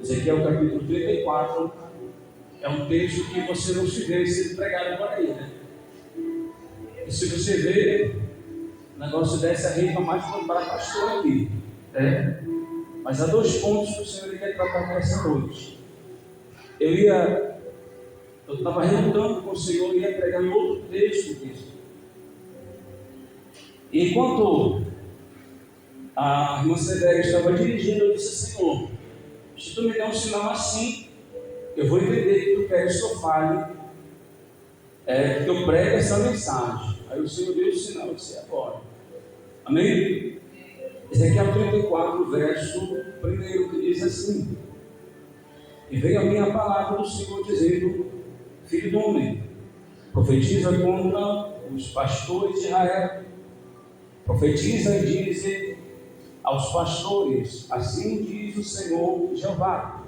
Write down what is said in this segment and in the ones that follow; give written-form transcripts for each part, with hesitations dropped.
Ezequiel capítulo 34 é um texto que você não se vê sendo pregado por aí, né? E se você vê, o negócio dessa rima mais para pastor aqui, né? Mas há dois pontos que o Senhor quer tratar nessa noite. Eu estava relutando com o Senhor e ia pregar em outro texto disso. E enquanto a irmã Severa estava dirigindo, eu disse: Senhor, se tu me der um sinal assim, eu vou entender que tu queres que eu fale, que eu pregue essa mensagem. Aí o Senhor deu o sinal, eu disse: agora. Amém? Ezequiel 34, verso 1, que diz assim: E veio a minha palavra do Senhor dizendo: Filho do homem, profetiza contra os pastores de Israel. Profetiza e diz aos pastores: assim diz o Senhor Jeová.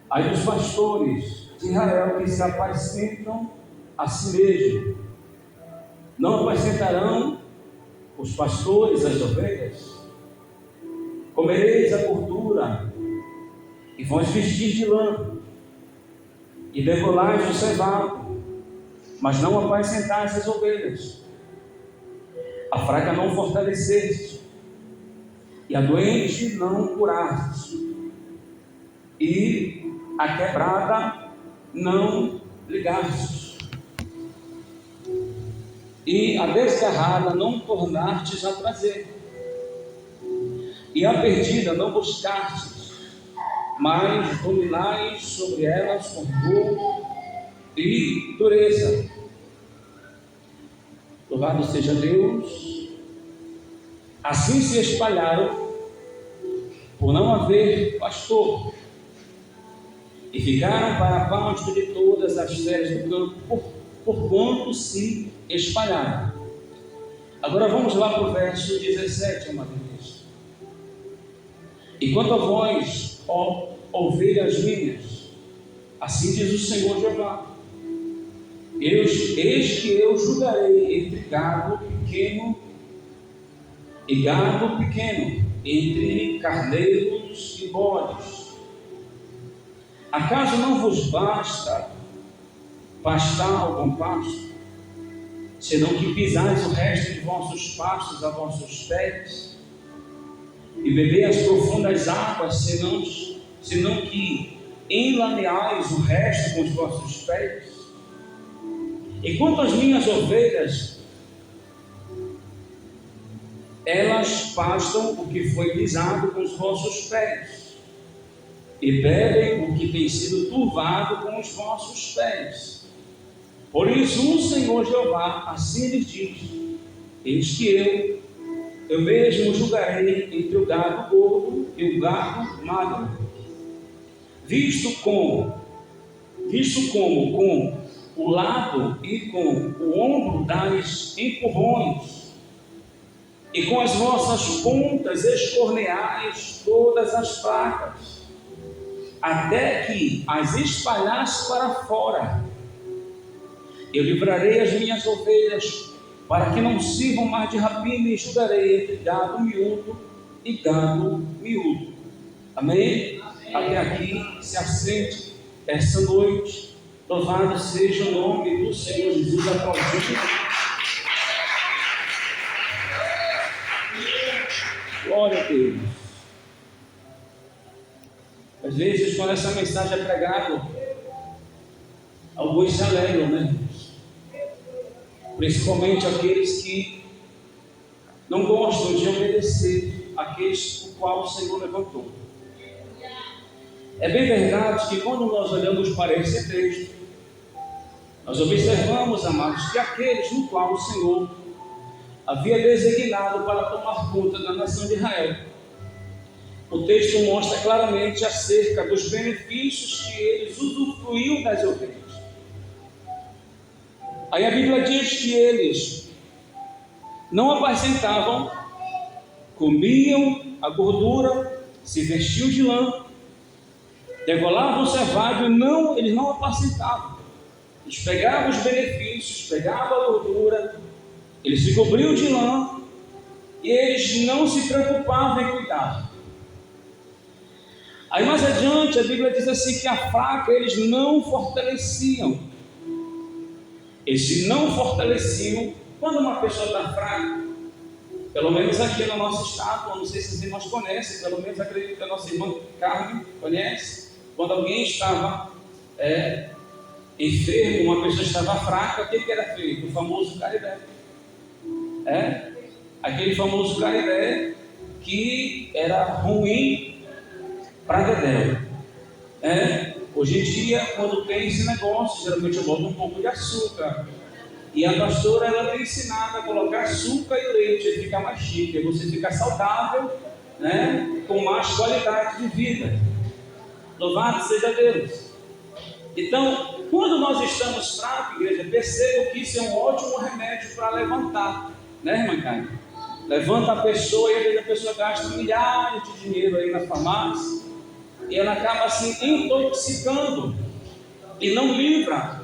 Aí os pastores de Israel que se apacentam a si mesmos, não apacentarão os pastores as ovelhas? Comereis a gordura e vós vestir de lã, e degolais o cevado, mas não apacentais as ovelhas. A fraca não fortaleceste, e a doente não curaste, e a quebrada não ligastes, e a desgarrada não tornastes a trazer, e a perdida não buscastes, mas dominais sobre elas com dor e dureza. Louvado seja Deus. Assim se espalharam por não haver pastor, e ficaram para pasto de todas as feras do campo, por quanto se espalharam. Agora vamos lá para o verso 17, amado Deus. E quanto a vós, ó ovelhas minhas, assim diz o Senhor Jeová: eis que eu julgarei entre gado pequeno e gado pequeno, entre carneiros e bodes. Acaso não vos basta pastar algum pasto, senão que pisais o resto de vossos pastos a vossos pés, e bebei as profundas águas, senão que enlameais o resto com os vossos pés? E quanto às minhas ovelhas, elas pastam o que foi pisado com os vossos pés, e bebem o que tem sido turvado com os vossos pés. Por isso o Senhor Jeová assim lhes diz: eis que eu mesmo julgarei entre o gado gordo e o gado magro, visto como com o lado e com o ombro dais empurrões, e com as vossas pontas escorneais todas as placas, até que as espalhasse para fora. Eu livrarei as minhas ovelhas, para que não sirvam mais de rapina, e julgarei entre gado miúdo e gado miúdo. Amém? Até aqui se assente essa noite. Louvado seja o nome do Senhor Jesus. Aplaudido. Glória a Deus. Às vezes, quando essa mensagem é pregada, alguns se alegram, né? Principalmente aqueles que não gostam de obedecer àqueles o qual o Senhor levantou. É bem verdade que quando nós olhamos para esse texto, nós observamos, amados, que aqueles no qual o Senhor havia designado para tomar conta da nação de Israel, o texto mostra claramente acerca dos benefícios que eles usufruíam das ovelhas. Aí a Bíblia diz que eles não apacentavam, comiam a gordura, se vestiam de lã, degolavam o cevado, e eles não apacentavam. Eles pegavam os benefícios, pegavam a gordura, eles se cobriam de lã, e eles não se preocupavam em cuidar. Aí mais adiante a Bíblia diz assim que a fraca eles não fortaleciam. Eles não fortaleciam. Quando uma pessoa está fraca, pelo menos aqui no nosso estado, eu não sei se os irmãos conhecem, pelo menos acredito que a nossa irmã Carmen conhece, quando alguém estava enfermo, uma pessoa estava fraca, o que era feito? O famoso caribé. Aquele famoso caribé que era ruim para dedéu. Hoje em dia, quando tem esse negócio, geralmente eu boto um pouco de açúcar. E a pastora, ela tem ensinado a colocar açúcar e leite, ele fica mais chique, você fica saudável, com mais qualidade de vida. Louvado seja Deus. Então, quando nós estamos fracos, igreja, percebam que isso é um ótimo remédio para levantar, irmã Caio? Levanta a pessoa e às vezes a pessoa gasta milhares de dinheiro aí na farmácia e ela acaba assim intoxicando e não livra,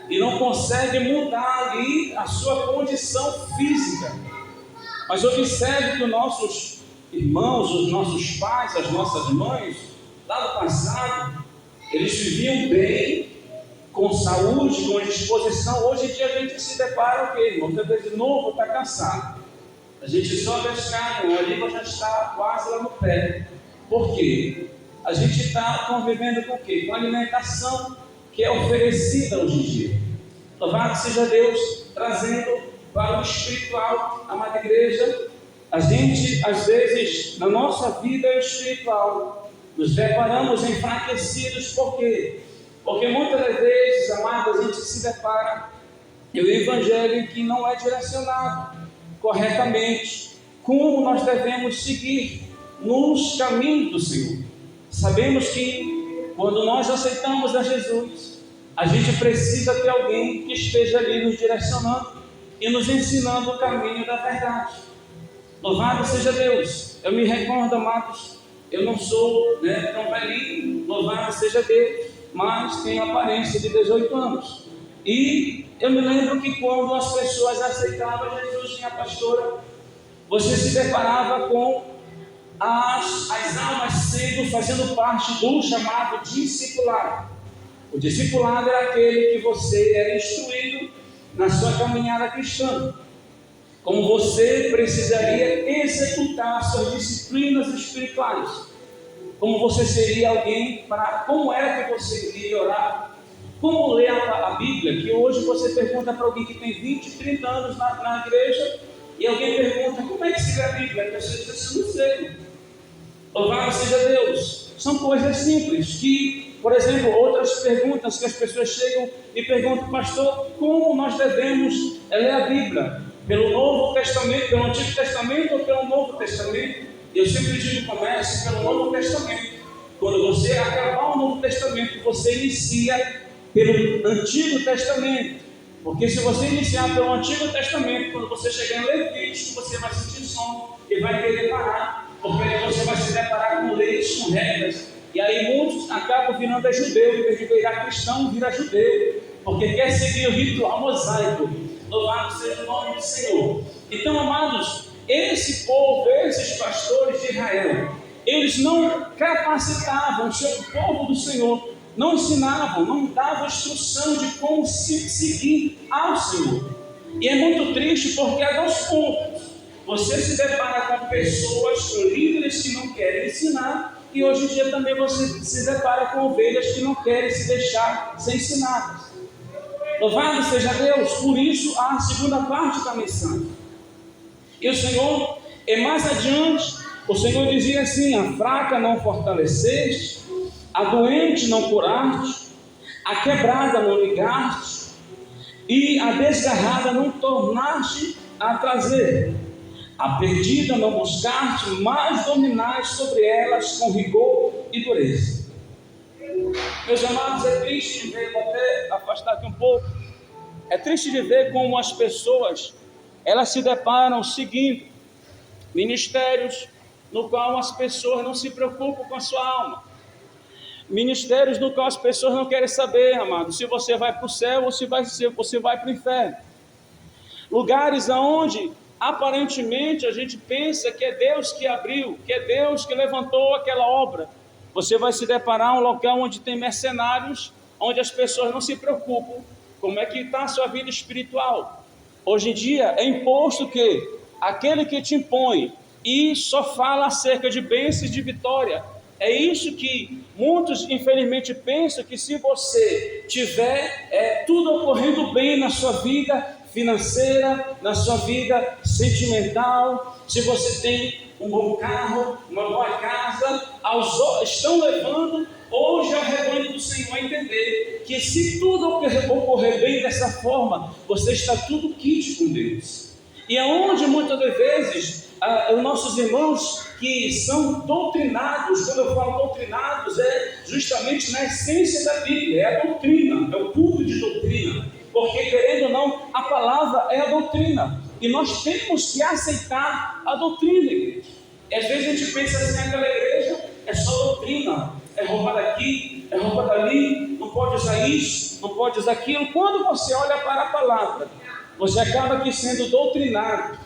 e não consegue mudar ali a sua condição física. Mas observe que os nossos irmãos, os nossos pais, as nossas mães, lá no passado, eles viviam bem, com saúde, com disposição. Hoje em dia a gente se depara o quê, irmão? Você de novo está cansado. A gente sobe a escada, a língua já está quase lá no pé. Por quê? A gente está convivendo com o quê? Com a alimentação que é oferecida hoje em dia. Louvado seja Deus, trazendo para o espiritual, amada igreja. A gente, às vezes, na nossa vida espiritual, nos deparamos enfraquecidos. Por quê? Porque muitas das vezes, amados, a gente se depara e o evangelho que não é direcionado corretamente, como nós devemos seguir nos caminhos do Senhor. Sabemos que quando nós aceitamos a Jesus, a gente precisa ter alguém que esteja ali nos direcionando e nos ensinando o caminho da verdade. Louvado seja Deus. Eu me recordo, amados, eu não sou tão velhinho, louvado seja Deus, mas tenho aparência de 18 anos. E eu me lembro que quando as pessoas aceitavam Jesus, minha pastora, você se deparava com as almas sendo, fazendo parte do chamado discipulado. O discipulado era aquele que você era instruído na sua caminhada cristã. Como você precisaria executar suas disciplinas espirituais. Como você seria alguém como é que você iria orar? Como ler a Bíblia? Que hoje você pergunta para alguém que tem 20, 30 anos na igreja e alguém pergunta, como é que se lê a Bíblia? E você diz assim, não sei. Louvado seja Deus. São coisas simples que, por exemplo, outras perguntas que as pessoas chegam e perguntam, pastor, como nós devemos ler a Bíblia? Pelo Novo Testamento, pelo Antigo Testamento ou pelo Novo Testamento? Eu sempre digo, comece pelo Novo Testamento. Quando você acabar o Novo Testamento, você inicia pelo Antigo Testamento. Porque se você iniciar pelo Antigo Testamento, quando você chegar em Levítico, você vai sentir sono e vai querer parar. Porque aí você vai se deparar com leis, com regras. E aí muitos acabam virando judeu, em vez de virar cristão, vira judeu. Porque quer seguir o ritual mosaico. Louvado seja o nome do Senhor. Então, amados, esse povo, esses pastores de Israel, eles não capacitavam o seu povo do Senhor, não ensinavam, não davam instrução de como se seguir ao Senhor. E é muito triste porque aos poucos você se depara com pessoas, com líderes que não querem ensinar, e hoje em dia também você se depara com ovelhas que não querem se deixar ser ensinadas. Louvado seja Deus. Por isso a segunda parte da mensagem. E o Senhor, mais adiante, o Senhor dizia assim: a fraca não fortaleceste, a doente não curaste, a quebrada não ligaste, e a desgarrada não tornaste a trazer, a perdida não buscaste, mas dominaste sobre elas com rigor e dureza. Meus amados, é triste de ver, vou até afastar aqui um pouco, é triste de ver como as pessoas, elas se deparam seguindo ministérios no qual as pessoas não se preocupam com a sua alma, ministérios no qual as pessoas não querem saber, amado, se você vai para o céu ou se você vai para o inferno, lugares aonde aparentemente a gente pensa que é Deus que abriu, que é Deus que levantou aquela obra, Você vai se deparar um local onde tem mercenários, onde as pessoas não se preocupam como é que está a sua vida espiritual. Hoje em dia é imposto que aquele que te impõe e só fala acerca de bênçãos e de vitória. É isso que muitos infelizmente pensam, que se você tiver tudo ocorrendo bem na sua vida financeira, na sua vida sentimental, se você tem um bom carro, uma boa casa, estão levando hoje ao rebanho do Senhor a entender que se tudo ocorrer bem dessa forma, você está tudo kit com Deus. E aonde muitas das vezes os nossos irmãos que são doutrinados, quando eu falo doutrinados, é justamente na essência da Bíblia, é a doutrina, é o culto de doutrina, porque querendo ou não, a palavra é a doutrina, e nós temos que aceitar a doutrina, igreja. E às vezes a gente pensa assim, aquela igreja é só doutrina, é roupa daqui, é roupa dali, não pode usar isso, não pode usar aquilo. Quando você olha para a palavra, você acaba aqui sendo doutrinado.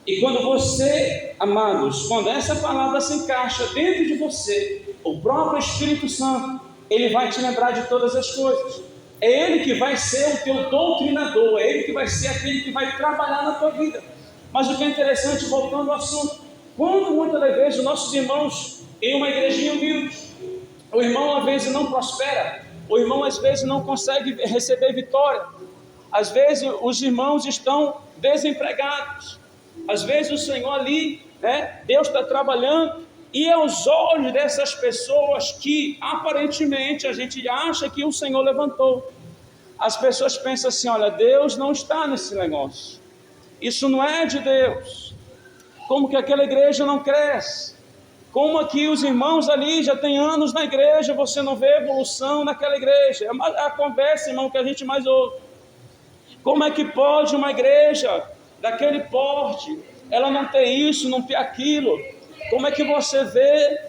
E quando você, amados, quando essa palavra se encaixa dentro de você, o próprio Espírito Santo, ele vai te lembrar de todas as coisas. É ele que vai ser o teu doutrinador, é ele que vai ser aquele que vai trabalhar na tua vida. Mas o que é interessante, voltando ao assunto, quando muitas das vezes os nossos irmãos em uma igrejinha humilde, o irmão às vezes não prospera, o irmão às vezes não consegue receber vitória, às vezes os irmãos estão desempregados, às vezes o Senhor ali, Deus está trabalhando, e aos olhos dessas pessoas que aparentemente a gente acha que o Senhor levantou, as pessoas pensam assim, olha, Deus não está nesse negócio, isso não é de Deus. Como que aquela igreja não cresce? Como aqui os irmãos ali já têm anos na igreja, você não vê evolução naquela igreja? É a conversa, irmão, que a gente mais ouve. Como é que pode uma igreja daquele porte, ela não ter isso, não ter aquilo? Como é que você vê,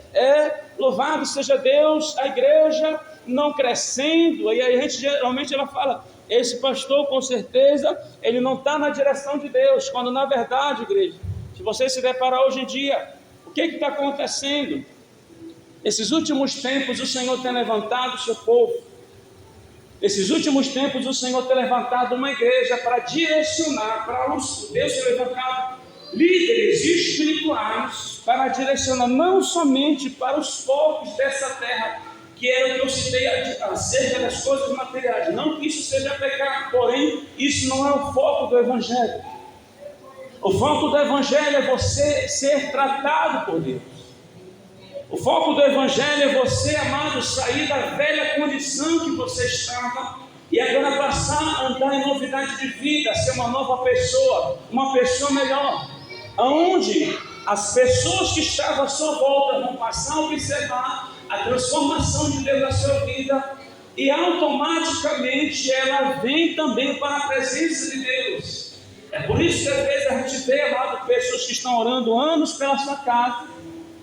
louvado seja Deus, a igreja não crescendo? E aí a gente geralmente ela fala, esse pastor com certeza, ele não está na direção de Deus, quando na verdade, igreja, se você se deparar hoje em dia, o que está acontecendo? Nesses últimos tempos o Senhor tem levantado o seu povo. Nesses últimos tempos o Senhor tem levantado uma igreja para direcionar, para Deus ter levantado líderes espirituais para direcionar não somente para os povos dessa terra, que era o que eu citei acerca das coisas materiais. Não que isso seja pecado, porém isso não é o foco do Evangelho. O foco do Evangelho é você ser tratado por Deus. O foco do Evangelho é você, amado, sair da velha condição que você estava e agora passar a andar em novidade de vida, ser uma nova pessoa, uma pessoa melhor, aonde as pessoas que estavam à sua volta vão passar a observar a transformação de Deus na sua vida e automaticamente ela vem também para a presença de Deus. É por isso que às vezes a gente vê, amado, pessoas que estão orando anos pela sua casa.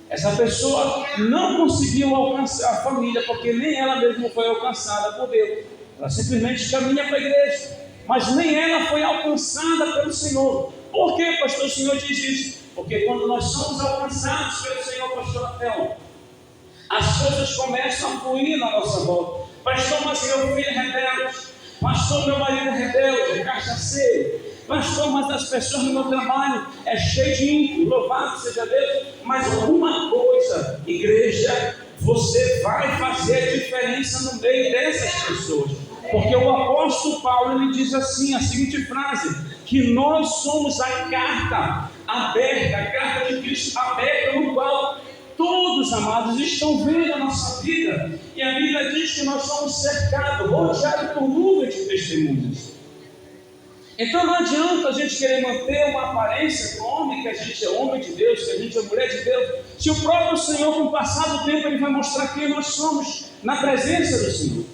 Essa pessoa não conseguiu alcançar a família, porque nem ela mesma foi alcançada por Deus. Ela simplesmente caminha para a igreja, mas nem ela foi alcançada pelo Senhor. Por que, pastor, o Senhor diz isso? Porque quando nós somos alcançados pelo Senhor, pastor Rafael, as coisas começam a fluir na nossa volta. Pastor, mas meu filho é rebelde. Pastor, meu marido é rebelde, é cachaceiro. Pastor, mas as pessoas no meu trabalho é cheio de ímpio, louvado seja Deus. Mas alguma coisa, igreja, você vai fazer a diferença no meio dessas pessoas. Porque o apóstolo Paulo, ele diz assim, a seguinte frase, que nós somos a carta aberta, a carta de Cristo aberta, no qual todos, amados, estão vendo a nossa vida. E a Bíblia diz que nós somos cercados, rodeados por nuvens de testemunhas. Então não adianta a gente querer manter uma aparência com homem, que a gente é homem de Deus, que a gente é mulher de Deus, se o próprio Senhor, com o passar do tempo, ele vai mostrar quem nós somos na presença do Senhor.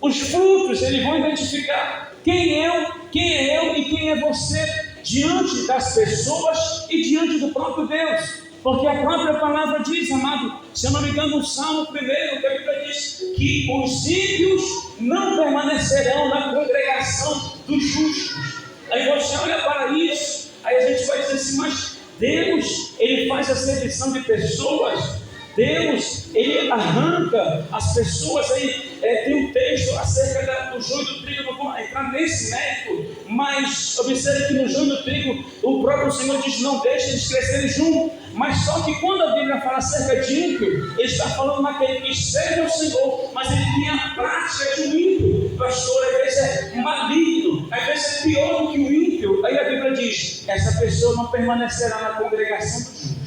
Os frutos, eles vão identificar quem é eu e quem é você diante das pessoas e diante do próprio Deus. Porque a própria palavra diz, amado, se eu não me engano, no Salmo 1, que a Bíblia diz que os ímpios não permanecerão na congregação dos justos. Aí você olha para isso, aí a gente vai dizer assim, mas Deus, ele faz a seleção de pessoas Deus, Ele arranca as pessoas aí. Tem um texto acerca do joio do trigo, não vou entrar nesse mérito, mas observe que no joio do trigo, o próprio Senhor diz: não deixe eles crescerem juntos. Mas só que quando a Bíblia fala acerca de ímpio, Ele está falando naquele que serve ao Senhor, mas ele tem a prática de um ímpio. Pastor, às vezes é maligno, às vezes é pior do que o ímpio. Aí a Bíblia diz: essa pessoa não permanecerá na congregação dos justos.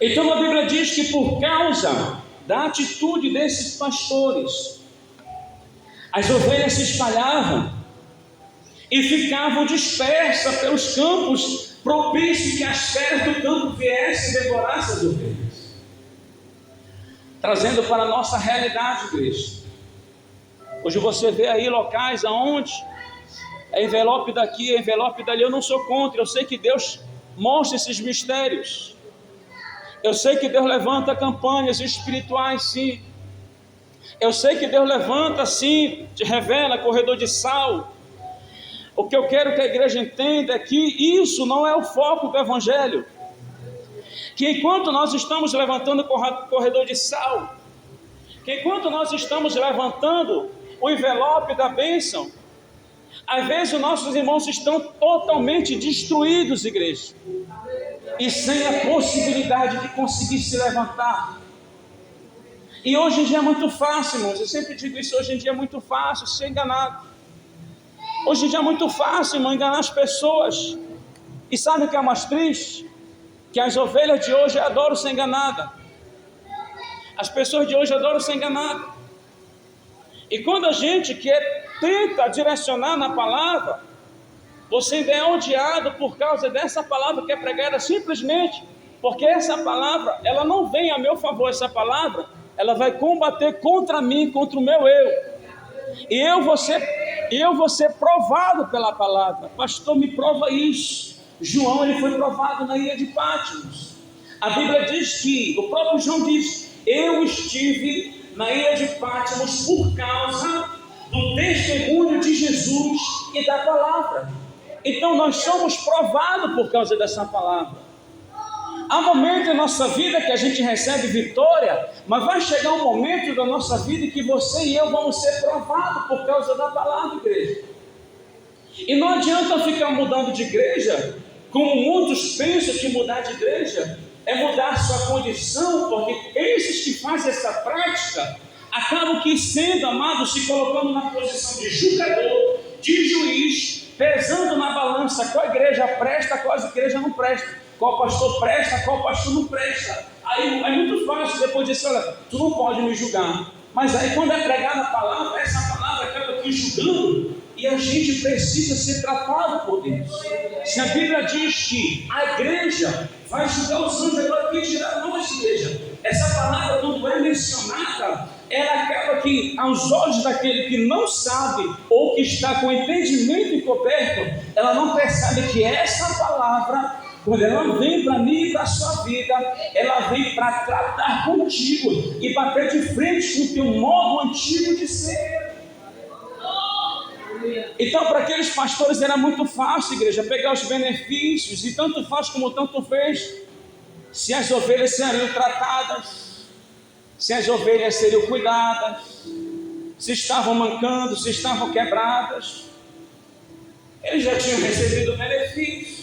Então a Bíblia diz que por causa da atitude desses pastores, as ovelhas se espalhavam e ficavam dispersas pelos campos, propício que as feras do campo viessem e devorassem as ovelhas. Trazendo para a nossa realidade, igreja. Hoje você vê aí locais aonde é envelope daqui, é envelope dali. Eu não sou contra, eu sei que Deus mostra esses mistérios. Eu sei que Deus levanta campanhas espirituais, sim. Eu sei que Deus levanta, sim, te revela, corredor de sal. O que eu quero que a igreja entenda é que isso não é o foco do Evangelho. Que enquanto nós estamos levantando o corredor de sal, que enquanto nós estamos levantando o envelope da bênção, às vezes os nossos irmãos estão totalmente destruídos, igreja, e sem a possibilidade de conseguir se levantar. E hoje em dia é muito fácil, irmãos, eu sempre digo isso, hoje em dia é muito fácil ser enganado. Hoje em dia é muito fácil, irmão, enganar as pessoas. E sabe o que é mais triste? Que as ovelhas de hoje adoram ser enganadas. As pessoas de hoje adoram ser enganadas. E quando a gente tenta direcionar na palavra, você ainda é odiado por causa dessa palavra que é pregada, simplesmente porque essa palavra, ela não vem a meu favor. Essa palavra, ela vai combater contra mim, contra o meu eu. E eu vou ser provado pela palavra. Pastor, me prova isso. João, ele foi provado na ilha de Patmos. A Bíblia diz que, o próprio João diz: eu estive na ilha de Patmos por causa do testemunho de Jesus e da palavra. Então nós somos provados por causa dessa palavra. Há momentos da nossa vida que a gente recebe vitória, mas vai chegar um momento da nossa vida que você e eu vamos ser provados por causa da palavra, igreja. E não adianta ficar mudando de igreja, como muitos pensam que mudar de igreja é mudar sua condição, porque esses que fazem essa prática acabam que sendo, amados, se colocando na posição de julgador, de juiz, pesando na balança qual igreja presta, qual igreja não presta, qual pastor presta, qual pastor não presta. Aí é muito fácil depois disso: olha, tu não pode me julgar. Mas aí quando é pregada a palavra, essa palavra acaba aqui julgando, e a gente precisa ser tratado por Deus. Se a Bíblia diz que a igreja vai julgar os anjos, agora quem dirá nós, igreja? Essa palavra, quando é mencionada, ela acaba que, aos olhos daquele que não sabe, ou que está com entendimento encoberto, ela não percebe que essa palavra, quando ela vem para mim e para a sua vida, ela vem para tratar contigo e bater de frente com o teu modo antigo de ser. Então, para aqueles pastores era muito fácil, igreja, pegar os benefícios, e tanto faz como tanto fez, se as ovelhas seriam tratadas, se as ovelhas seriam cuidadas, se estavam mancando, se estavam quebradas, eles já tinham recebido benefício.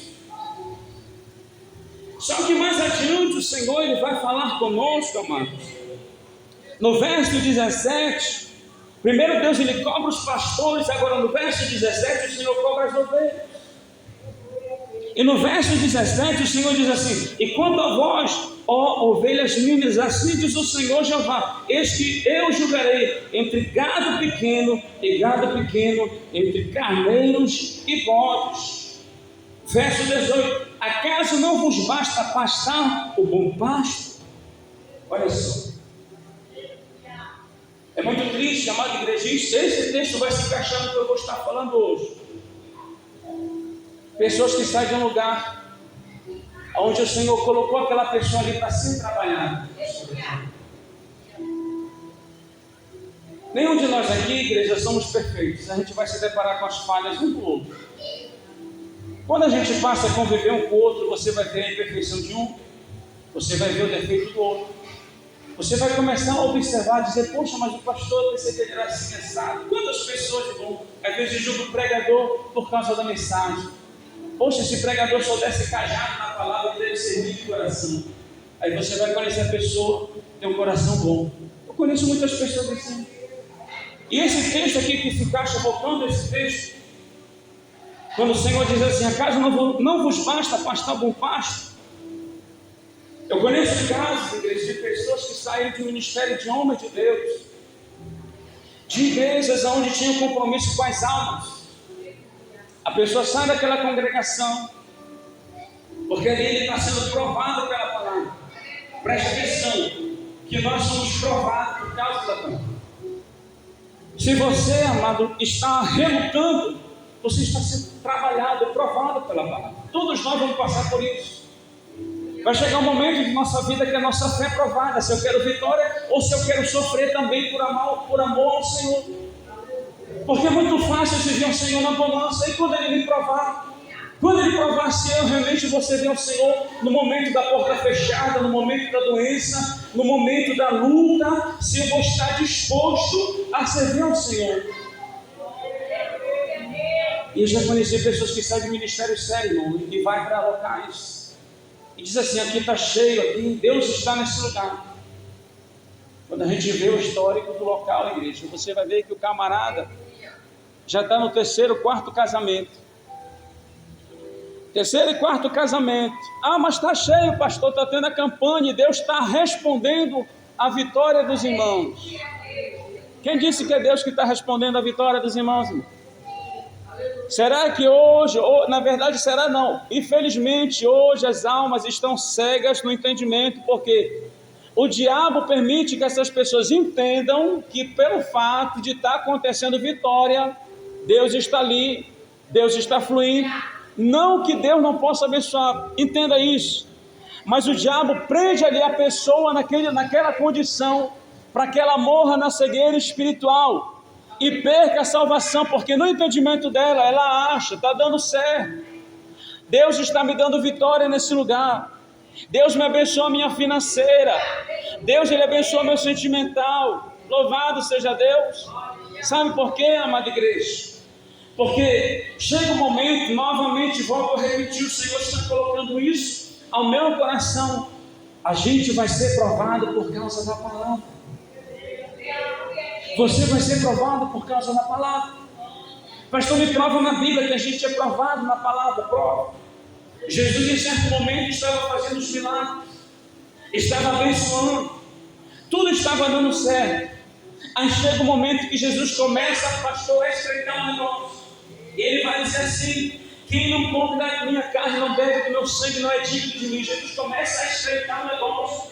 Só que mais adiante o Senhor, Ele vai falar conosco, amados. No verso 17, primeiro Deus, Ele cobra os pastores. Agora no verso 17 o Senhor cobra as ovelhas. E no verso 17 o Senhor diz assim: e quanto a vós, ó ovelhas minhas, assim diz o Senhor Jeová, eis que eu julgarei entre gado pequeno e gado pequeno, entre carneiros e bodes. Verso 18: acaso não vos basta pastar o bom pasto? Olha só, é muito triste, amado igrejista, esse texto vai se encaixar no que eu vou estar falando hoje. Pessoas que saem de um lugar onde o Senhor colocou aquela pessoa ali para ser trabalhada. Nenhum de nós aqui, igreja, somos perfeitos. A gente vai se deparar com as falhas um do outro. Quando a gente passa a conviver um com o outro, você vai ter a imperfeição de um Você vai ver o defeito do outro. Você vai começar a observar, dizer, poxa, mas o pastor, eu pensei que ele era assim, assado. Quantas pessoas vão, às vezes, julgam o pregador por causa da mensagem. Poxa, se o pregador só desse cajado na palavra, ele deve servir de coração. Aí você vai conhecer a pessoa, tem um coração bom. Eu conheço muitas pessoas assim. E esse texto aqui que se encaixa, voltando a esse texto, quando o Senhor diz assim, acaso não vos basta pastar bom pasto? Eu conheço casos, igreja, de pessoas que saíram do ministério de homens de Deus, de igrejas onde tinham compromisso com as almas. A pessoa sai daquela congregação, porque ali ele está sendo provado pela palavra. Preste atenção, que nós somos provados por causa da palavra. Se você, amado, está relutando, você está sendo trabalhado, provado pela palavra. Todos nós vamos passar por isso. Vai chegar um momento de nossa vida que a nossa fé é provada, se eu quero vitória ou se eu quero sofrer também por amor ao Senhor. Porque é muito fácil servir ao Senhor na bonança, e quando Ele me provar, quando Ele provar se eu realmente vou servir ao Senhor no momento da porta fechada, no momento da doença, no momento da luta, se eu vou estar disposto a servir ao Senhor. E eu já conheci pessoas que saem de ministério sério, irmão, e vai para locais e diz assim, aqui está cheio, aqui Deus está nesse lugar. Quando a gente vê o histórico do local, igreja, você vai ver que o camarada já está no 3º, 4º casamento. 3º e 4º casamento. Ah, mas está cheio, pastor, está tendo a campanha e Deus está respondendo a vitória dos irmãos. Quem disse que é Deus que está respondendo a vitória dos irmãos, irmão? Será que hoje, ou, na verdade será não, infelizmente hoje as almas estão cegas no entendimento, porque o diabo permite que essas pessoas entendam que pelo fato de estar acontecendo vitória, Deus está ali, Deus está fluindo, não que Deus não possa abençoar, entenda isso, mas o diabo prende ali a pessoa naquela condição, para que ela morra na cegueira espiritual, e perca a salvação, porque no entendimento dela, ela acha, está dando certo, Deus está me dando vitória nesse lugar, Deus me abençoa a minha financeira, Deus Ele abençoa meu sentimental, louvado seja Deus. Sabe por quê, amada igreja? Porque chega um momento, novamente volto a repetir, o Senhor está colocando isso ao meu coração, a gente vai ser provado por causa da palavra. Você vai ser provado por causa da palavra. Pastor, me prova na Bíblia que a gente é provado na palavra. Prova. Jesus em certo momento estava fazendo os milagres, estava abençoando, tudo estava dando certo. Aí chega um momento que Jesus começa, pastor, a estreitar um negócio. Ele vai dizer assim, quem não come da minha carne, não bebe do meu sangue, não é digno de mim. Jesus começa a estreitar o negócio,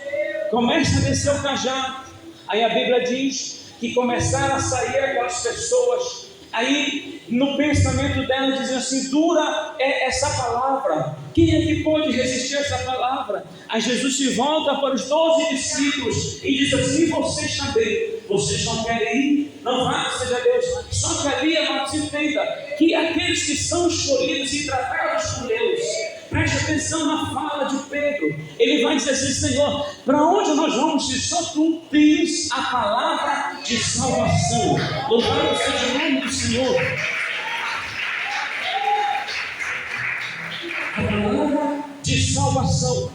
começa a descer o cajado. Aí a Bíblia diz que começaram a sair aquelas pessoas, aí no pensamento dela dizem assim, dura é essa palavra, quem é que pode resistir a essa palavra? Aí Jesus se volta para os 12 discípulos e diz assim, vocês também, vocês não querem ir? Não vai, seja Deus, só que ali, amados, entenda, que aqueles que são escolhidos e tratados por Deus, preste atenção na fala de Pedro, ele vai dizer assim, Senhor, para onde nós vamos se só Tu tens a palavra de salvação? Louvado seja o nome do Senhor. A palavra de salvação.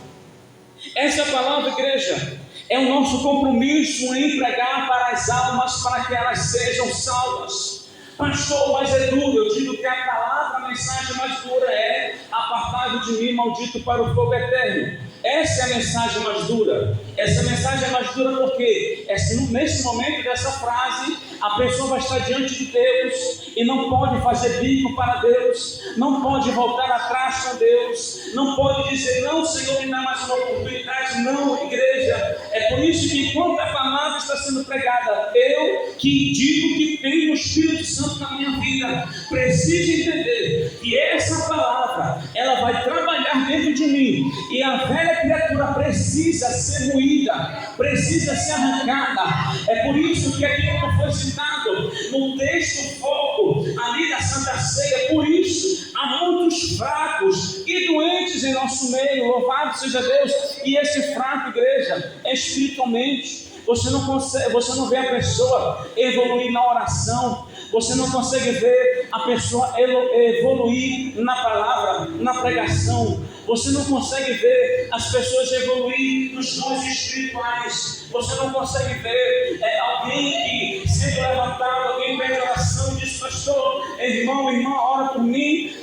Essa palavra, igreja, é o nosso compromisso em pregar para as almas, para que elas sejam salvas. Pastor, mas é duro. Eu digo que a palavra, a mensagem mais dura é apartado de mim, maldito para o fogo eterno. Essa é a mensagem mais dura. Essa mensagem é mais dura porque nesse momento dessa frase, a pessoa vai estar diante de Deus e não pode fazer bico para Deus, não pode voltar atrás com Deus, não pode dizer, não, Senhor, me dá mais uma oportunidade. Não, igreja, é por isso que enquanto a palavra está sendo pregada, eu que digo que tenho o Espírito Santo na minha vida, preciso entender que essa palavra, ela vai trabalhar dentro de mim, e a velha criatura precisa ser moída removida, precisa ser arrancada. É por isso que aquilo que foi citado no texto foco ali da Santa Ceia, por isso há muitos fracos e doentes em nosso meio. Louvado seja Deus. E esse fraco, igreja, é espiritualmente. Você não consegue, você não vê a pessoa evoluir na oração, você não consegue ver a pessoa evoluir na palavra, na pregação, você não consegue ver as pessoas evoluir nos dons espirituais, você não consegue ver alguém que sendo levantado, alguém pede oração e diz: pastor, irmã, ora por mim,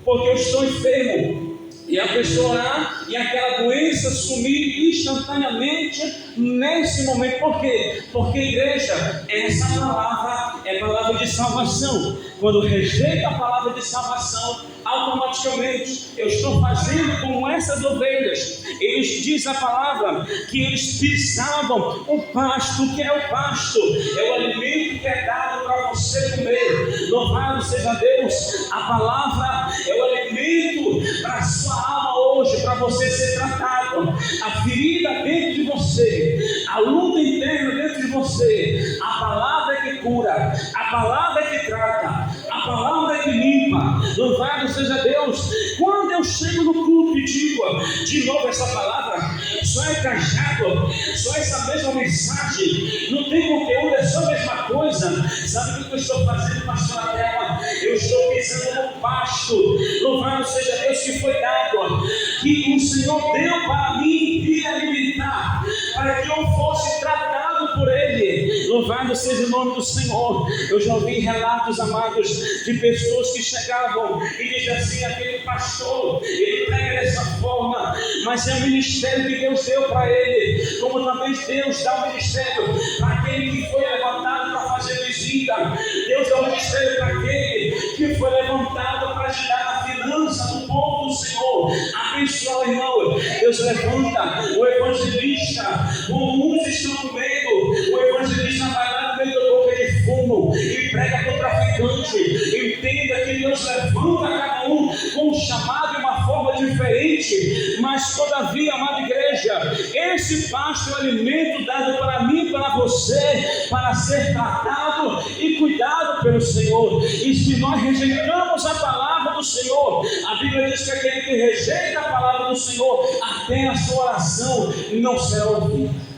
porque eu estou enfermo. E a pessoa orar e aquela doença sumir instantaneamente nesse momento. Por quê? Porque, igreja, essa palavra é palavra de salvação. Quando rejeita a palavra de salvação, automaticamente eu estou fazendo como essas ovelhas. Eles diz a palavra que eles pisavam o pasto. O que é o pasto? É o alimento que é dado para você comer. Louvado seja Deus. A palavra é o alimento para a sua alma hoje, para você ser tratado. A ferida dentro de você, a luta interna dentro de você, a palavra é que cura, a palavra é que trata, a palavra é que limpa. Louvado seja Deus. Quando eu chego no culto e digo de novo essa palavra, só é cajado, só essa mesma mensagem, não tem conteúdo, é só a mesma coisa. Sabe o que eu estou fazendo, pastor Adela? Eu estou pisando no pasto. Louvado seja Deus que foi dado, que o Senhor deu para mim me alimentar, para que eu fosse tratado por Ele. Louvado seja o nome do Senhor. Eu já ouvi relatos, amados, de pessoas que chegavam e diziam assim: aquele pastor, ele prega dessa forma, mas é o ministério que Deus deu para ele, como também Deus dá o ministério para aquele que foi levantado para fazer visita. Deus dá o ministério para aquele que foi levantado para ajudar na finança do povo do Senhor. Abençoa, irmão. Deus levanta o evangelista. Muitos estão com medo. O evangelista vai lá no meio da boca de fumo e prega para o traficante. Entenda que Deus levanta cada um com um chamado e uma forma diferente, mas todavia, amada igreja, esse pasto é o alimento dado para mim e para você, para ser tratado e cuidado pelo Senhor. E se nós rejeitamos a palavra do Senhor, a Bíblia diz que aquele que rejeita a palavra do Senhor, até a sua oração não será ouvida.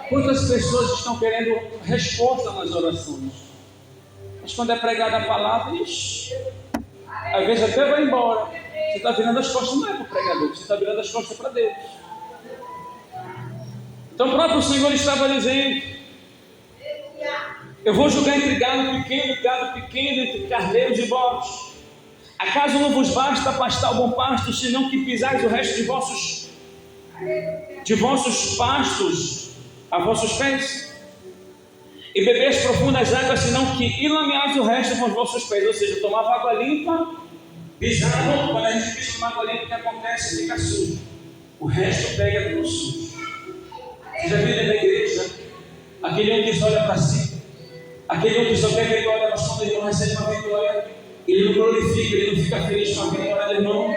Quantas pessoas estão querendo resposta nas orações, mas quando é pregada a palavra, às vezes até vai embora. Você está virando as costas, não é para o pregador, você está virando as costas para Deus. Então o próprio Senhor estava dizendo: eu vou julgar entre gado pequeno, entre carneiros e bodes. Acaso não vos basta pastar o bom pasto, senão que pisais o resto de vossos pastos a vossos pés? E bebeis profundas águas, senão que ilameais o resto com os vossos pés. Ou seja, tomava água limpa, pisava. Quando a gente pisa uma água limpa, o que acontece? Fica sujo. O resto pega no sujo. Você já viu dentro da igreja aquele um que só olha para si, aquele um que só quer vitória, mas quando ele não recebe uma vitória, ele não glorifica, ele não fica feliz com a vitória do irmão.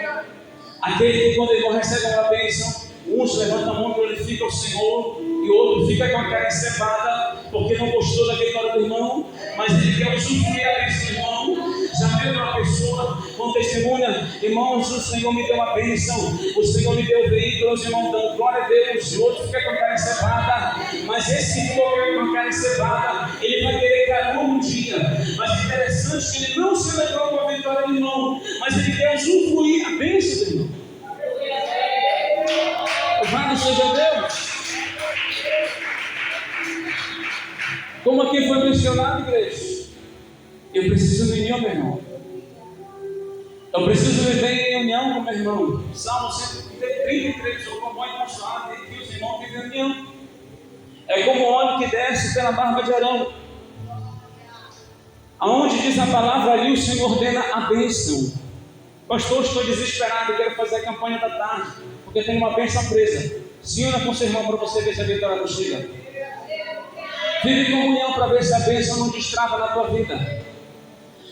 Aquele que quando ele não recebe uma bênção, um se levanta a mão e glorifica o Senhor, e o outro fica com a cara encebada porque não gostou da vitória do irmão, mas ele quer usufruir a bênção do irmão. Já viu uma pessoa com testemunha: irmãos, o Senhor me deu uma bênção, o Senhor me deu veículos, os irmãos dão glória a Deus, e o outro fica com a cara encebada. Mas esse que ficou com a cara encebada, ele vai querer cair um dia. Mas interessante que ele não se alegrou com a vitória do irmão, mas ele quer usufruir a bênção do irmão. Louvado seja Deus. Como aqui foi mencionado, igreja, eu preciso me unir ao meu irmão. Eu preciso viver em união com meu irmão. Salmo 133, sou como óleo consoado, e que os irmãos vivem em união. É como o óleo que desce pela barba de Arão. Aonde diz a palavra, ali o Senhor ordena a bênção. Pastor, estou desesperado, quero fazer a campanha da tarde, porque tenho uma bênção presa. Se una com seu irmão para você ver se a vitória não chega. Vive em comunhão para ver se a bênção não destrava na tua vida.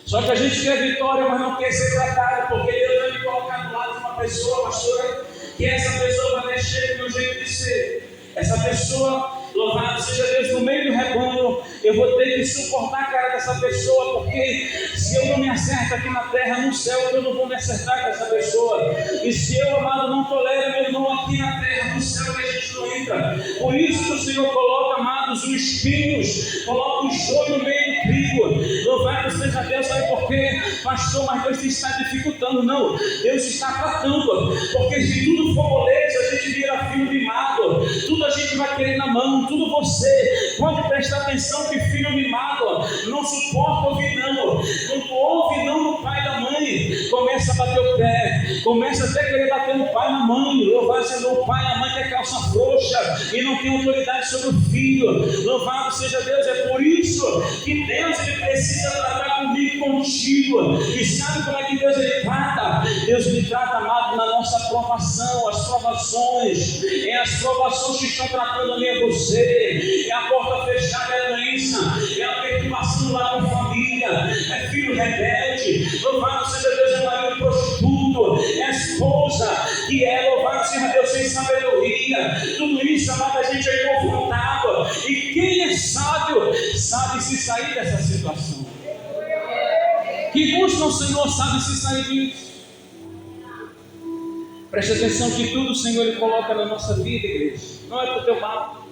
Só que a gente quer vitória, mas não quer ser tratado, porque Deus vai me colocar do lado de uma pessoa, pastora, que essa pessoa vai mexer no meu jeito de ser. Essa pessoa, louvado seja Deus, no meio do rebanho, eu vou ter que suportar a cara dessa pessoa, porque se eu não me acerto aqui na terra, no céu eu não vou me acertar com essa pessoa. E se eu, amado, não tolero meu irmão aqui na terra, no céu que a gente não entra. Por isso que o Senhor coloca, amados, os espinhos, coloca o joio no meio do trigo. Louvado seja Deus, sabe por quê? Pastor, mas Deus está dificultando. Não, Deus está tratando, porque se tudo for moleza, a gente vira filho mimado. Tudo a gente vai querer na mão, tudo você. Pode prestar atenção que filho mimado não suporta ouvir não. Quando ouve não no pai e da mãe, começa a bater o pé, começa até a querer bater no pai e na mãe. Louvado seja o pai e a mãe que é calça frouxa e não tem autoridade sobre o filho. Louvado seja Deus, é por isso que Deus ele precisa tratar comigo e contigo. E sabe como é que Deus ele trata? Deus ele trata, amado, na nossa aprovação, as provações. É as provações que estão tratando a mim e você. É a porta fechada, é a doença, é a perturbação lá com a família, é filho rebelde. Louvado seja Deus, é marido prostituto, é a esposa que é, louvado seja Deus, sem sabedoria. Tudo isso, amado, a gente é confrontado. E quem é sábio, sabe se sair dessa situação. Que busca o Senhor sabe se sair disso. Preste atenção que tudo o Senhor ele coloca na nossa vida, igreja. Não é para o teu mal.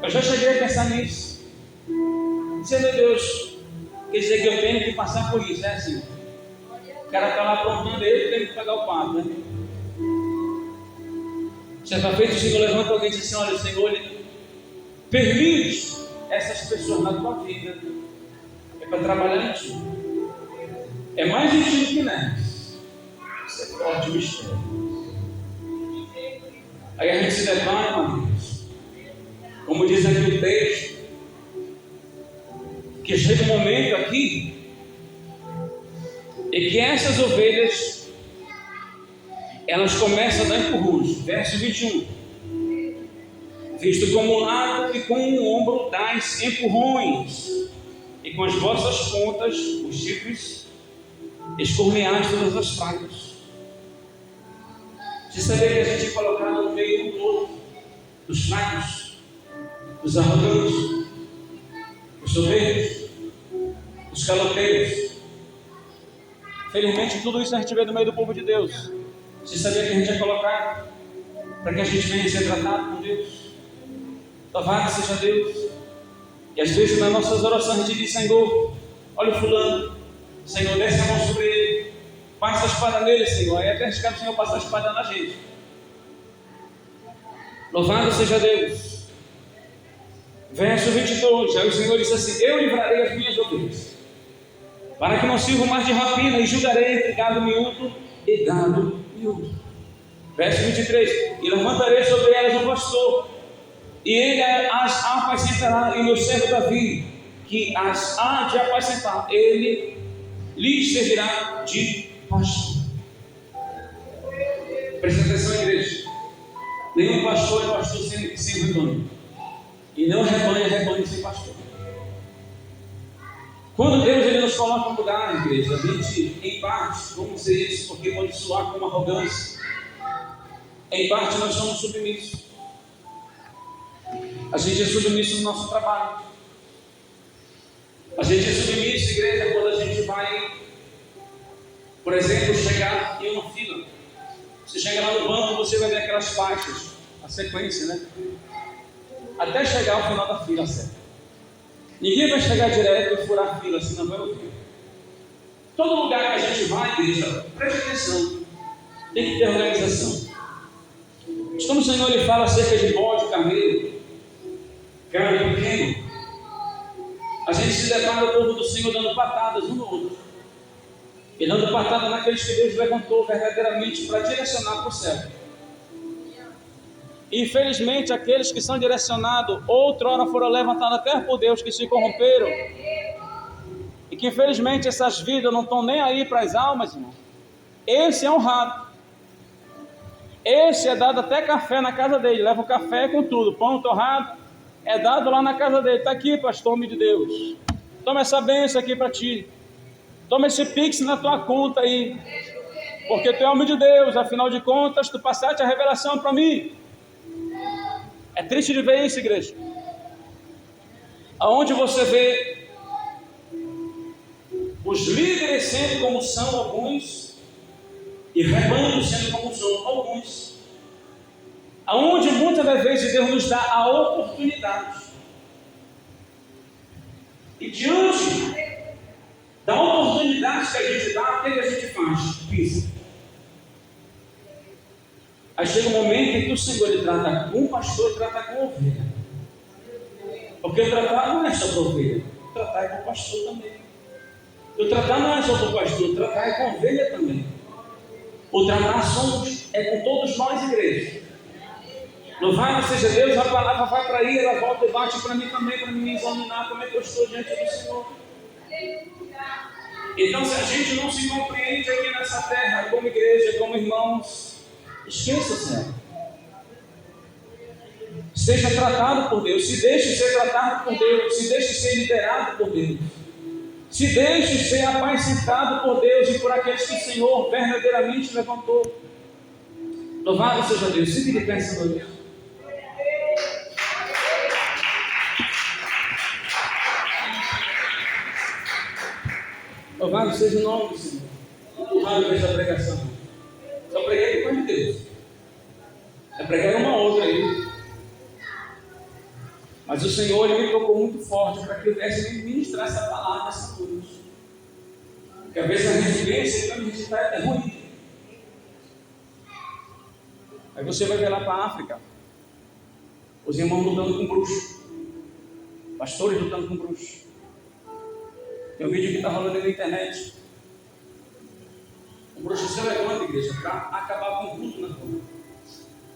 Eu já cheguei a pensar nisso. Dizendo, meu Deus, quer dizer que eu tenho que passar por isso, é assim. O cara está lá aprontando, eu tenho que pagar o pato, né? Certa feita o Senhor levanta alguém e diz assim, olha, o Senhor ele permite essas pessoas na tua vida. É para trabalhar em ti. É mais gentil que neves. Isso é forte o mistério. Aí a gente se depara, amigos, como diz aqui o texto, que chega um momento aqui e que essas ovelhas elas começam a dar empurrões. Verso 21. Visto como um lado e com um ombro dais empurrões, e com as vossas pontas, os chifres, escorneais todas as pragas. Você sabia que a gente é colocado no meio do todo, dos fracos, dos arrogantes, dos soberbos, dos caloteiros. Felizmente tudo isso a gente vê no meio do povo de Deus. Você sabia que a gente é colocado para que a gente venha ser tratado com Deus? Louvado seja Deus. E às vezes nas nossas orações a gente diz, Senhor, olha o fulano, Senhor, desce a mão sobre ele, passa a espada nele, Senhor. Aí até arriscado o Senhor passar a espada na gente. Louvado seja Deus. Verso 22, aí o Senhor disse assim, eu livrarei as minhas ovelhas, para que não sirvam mais de rapina, e julgarei entre gado miúdo e gado miúdo. Verso 23, e levantarei sobre elas um pastor, e ele as apacentará, e meu servo Davi, que as há de apacentar, ele lhes servirá de pastor. Presta atenção, igreja. Nenhum pastor é pastor sem rebanho, e não rebanho é rebanho sem pastor. Quando Deus ele nos coloca no lugar, igreja, a gente, em parte, vamos dizer isso, porque pode soar como arrogância, em parte nós somos submissos. A gente é submisso no nosso trabalho. A gente é submisso, igreja, quando a gente vai, por exemplo, chegar em uma fila. Você chega lá no banco, você vai ver aquelas faixas, a sequência, né? Até chegar ao final da fila, certo? Ninguém vai chegar direto e furar a fila, senão vai ouvir. Todo lugar que a gente vai, igreja, preste atenção, tem que ter organização. Mas como o Senhor ele fala acerca de bode, camelo, gado pequeno, a gente se depara o povo do Senhor dando patadas um no outro, e dando patada naqueles que Deus levantou verdadeiramente para direcionar para o céu. E infelizmente aqueles que são direcionados outrora foram levantados até por Deus, que se corromperam, e que infelizmente essas vidas não estão nem aí para as almas, irmão. Esse é honrado. Esse é dado até café na casa dele, leva o café com tudo, pão torrado, é dado lá na casa dele. Está aqui, pastor, homem de Deus, toma essa bênção aqui para ti, toma esse pix na tua conta aí. Porque tu é homem de Deus, afinal de contas, tu passaste a revelação para mim. É triste de ver isso, igreja. Aonde você vê os líderes sendo como são alguns, e rebanhos sendo como são alguns. Aonde muitas das vezes Deus nos dá a oportunidade. E diante da oportunidade que a gente dá, o que a gente faz? Pisa. Aí chega um momento em que o Senhor ele trata com o pastor e trata com a ovelha. Porque o tratar não é só para a ovelha, o tratar é com o pastor também. O tratar não é só para o pastor, o tratar é com a ovelha também. O tratar é com todos nós, igreja. Louvado seja Deus, a palavra vai para aí, ela volta e bate para mim também, para me examinar como é que eu estou diante do Senhor. Então, se a gente não se compreende aqui nessa terra, como igreja, como irmãos, esqueça, Senhor. Seja tratado por Deus, se deixe ser tratado por Deus, se deixe ser liderado por Deus, se deixe ser apacentado por Deus e por aqueles que o Senhor verdadeiramente levantou. Louvado seja Deus, se de pé essa noite. Louvado seja o nome do Senhor. Louvado seja a pregação. Só preguei depois de Deus. Eu preguei uma outra aí. Mas o Senhor ele me tocou muito forte para que eu pudesse ministrar essa palavra essa noite. Porque às vezes a gente pensa que a gente está ruim. Aí você vai ver lá para a África, os irmãos lutando com bruxo, pastores lutando com bruxo. Tem um vídeo que está rolando aí na internet. O bruxo se levanta, igreja, para acabar com tudo na rua.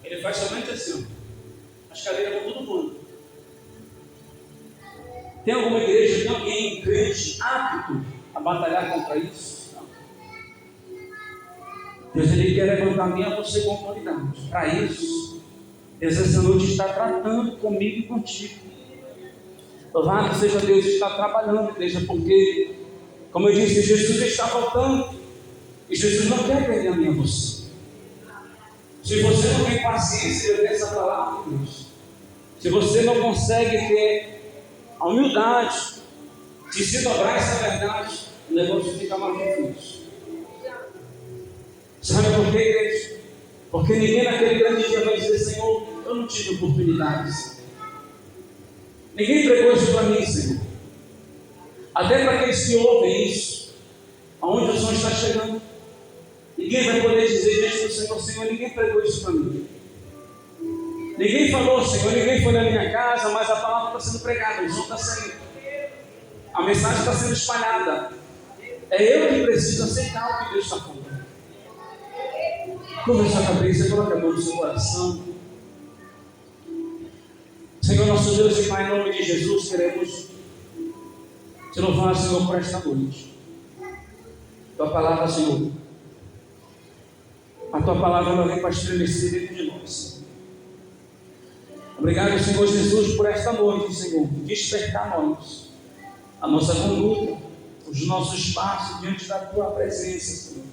Ele faz somente assim, ó. As cadeiras vão tudo voando. Tem alguma igreja, tem alguém crente apto a batalhar contra isso? Não. Deus ele quer levantar a mim a você com autoridade. Para isso, Deus essa noite está tratando comigo e contigo. Louvado seja Deus, está trabalhando, igreja, porque, como eu disse, Jesus está voltando. E Jesus não quer perder a mim a você. Se você não tem paciência de ler essa palavra, Deus, se você não consegue ter a humildade de se dobrar essa verdade, o negócio fica mais difícil. Sabe por quê, igreja? Porque ninguém naquele grande dia vai dizer: Senhor, eu não tive oportunidades. Ninguém pregou isso para mim, Senhor. Até para aqueles que ouvem isso, aonde o som está chegando, ninguém vai poder dizer diante do Senhor: Senhor, ninguém pregou isso para mim. Ninguém falou, Senhor, ninguém foi na minha casa, mas a palavra está sendo pregada, o som está saindo. A mensagem está sendo espalhada. É eu que preciso aceitar o que Deus está falando. Curva sua cabeça, coloca a mão no seu coração. Senhor, nosso Deus e Pai, em nome de Jesus, queremos te louvar, Senhor, por esta noite. Tua palavra, Senhor, a tua palavra ela vem para estremecer dentro de nós. Obrigado, Senhor Jesus, por esta noite, Senhor, despertar nós, a nossa conduta, os nossos passos diante da tua presença, Senhor.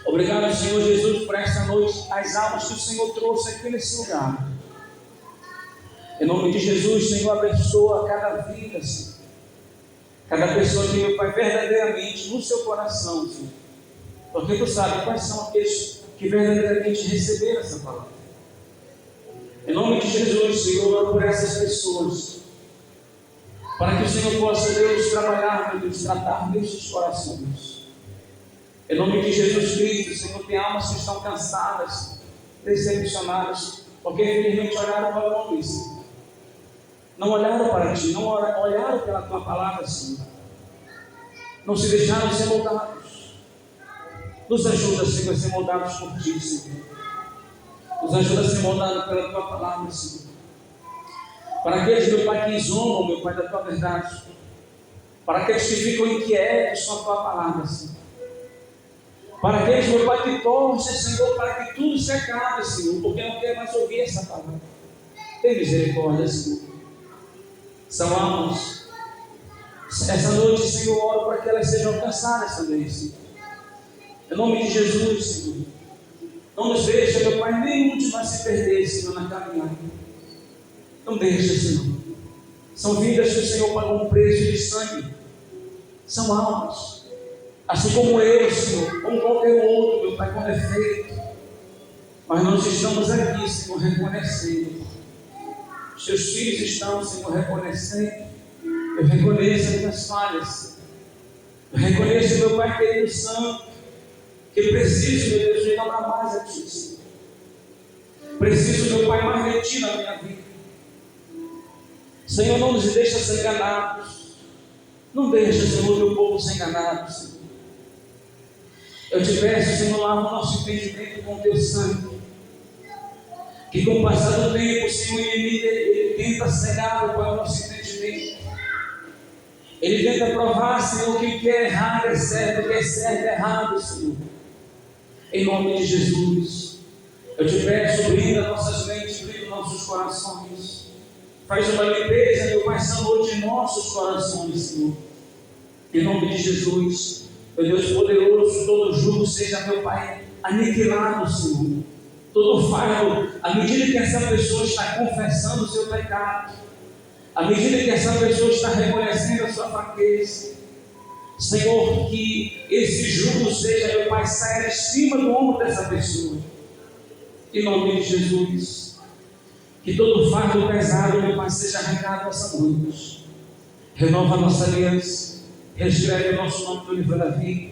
Obrigado, Senhor Jesus, por esta noite, as almas que o Senhor trouxe aqui nesse lugar. Em nome de Jesus, Senhor, abençoa cada vida, Senhor. Cada pessoa que, meu Pai, verdadeiramente no seu coração, Senhor. Porque tu sabe quais são aqueles que verdadeiramente receberam essa palavra. Em nome de Jesus, Senhor, oro por essas pessoas. Para que o Senhor possa, Deus, trabalhar, meu Deus, tratar desses corações. Em nome de Jesus Cristo, Senhor, tem almas que estão cansadas, decepcionadas, porque infelizmente olharam para o homem, Senhor. Não olharam para Ti, não olharam pela Tua palavra, Senhor. Não se deixaram ser moldados. Nos ajuda, Senhor, a ser moldados por Ti, Senhor. Nos ajuda a ser moldados pela Tua palavra, Senhor. Para aqueles, meu Pai, que zombam, meu Pai, da Tua verdade. Para aqueles que ficam inquietos com a Tua palavra, Senhor. Para aqueles, meu Pai, que torcem, Senhor, para que tudo se acabe, Senhor, porque não quer mais ouvir essa palavra. Tem misericórdia, Senhor. São almas. Essa noite, Senhor, oro para que elas sejam alcançadas também, Senhor. Em nome de Jesus, Senhor. Não nos deixa, meu Pai, nenhum de nós se perder, Senhor, na caminhada. Não deixa, Senhor. São vidas que o Senhor pagou um preço de sangue. São almas. Assim como eu, Senhor, como qualquer outro, meu Pai, com defeito. Mas nós estamos aqui, Senhor, reconhecendo. Os teus filhos estão, Senhor, reconhecendo. Eu reconheço as minhas falhas. Eu reconheço, meu Pai querido santo, que preciso, meu Deus, de adorar mais a Ti, Senhor. Preciso, meu Pai, mais de Ti na minha vida. Senhor, não nos deixa ser enganados. Não deixa, Senhor, meu povo ser enganado, Senhor. Eu te peço, Senhor, lava o nosso entendimento com o Teu sangue. Que com o passar do tempo, Senhor, o inimigo ele tenta cegar o nosso entendimento. Ele tenta provar, Senhor, que o que é errado é certo, o que é certo é errado, Senhor. Em nome de Jesus, eu te peço, brinda nossas mentes, brinda nossos corações. Faz uma limpeza, meu Pai, Senhor, de nossos corações, Senhor. Em nome de Jesus, meu Deus poderoso, todo jugo seja, meu Pai, aniquilado, Senhor. Todo fardo, à medida que essa pessoa está confessando o seu pecado, à medida que essa pessoa está reconhecendo a sua fraqueza, Senhor, que esse jugo seja, meu Pai, saia de cima do ombro dessa pessoa. Em nome de Jesus, que todo fardo pesado, meu Pai, seja arrancado essa noite. Renova a nossa aliança, reescreve o nosso nome no livro da vida,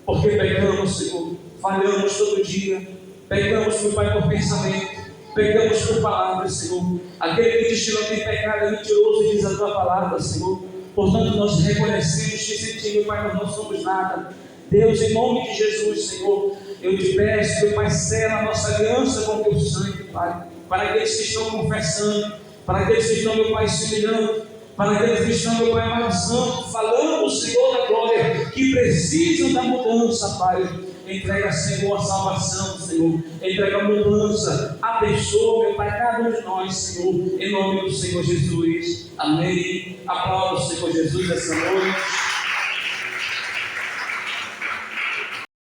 porque pecamos, Senhor, falhamos todo dia. Pecamos, meu Pai, por pensamento, pecamos por palavras, Senhor. Aquele que diz que não tem pecado é mentiroso, diz a Tua palavra, Senhor. Portanto, nós reconhecemos que sem Ti, meu Pai, nós não somos nada. Deus, em nome de Jesus, Senhor, eu te peço, meu Pai, sela a nossa aliança com o Teu sangue, Pai. Para aqueles que estão confessando, para aqueles que estão, meu Pai, se humilhando, para aqueles que estão, meu Pai, avançando, falando, Senhor, da glória, que precisam da mudança, Pai. Entrega, Senhor, a salvação, Senhor. Entrega a mudança. Abençoa, meu Pai, cada um de nós, Senhor. Em nome do Senhor Jesus. Amém. Aplauda o Senhor Jesus essa noite.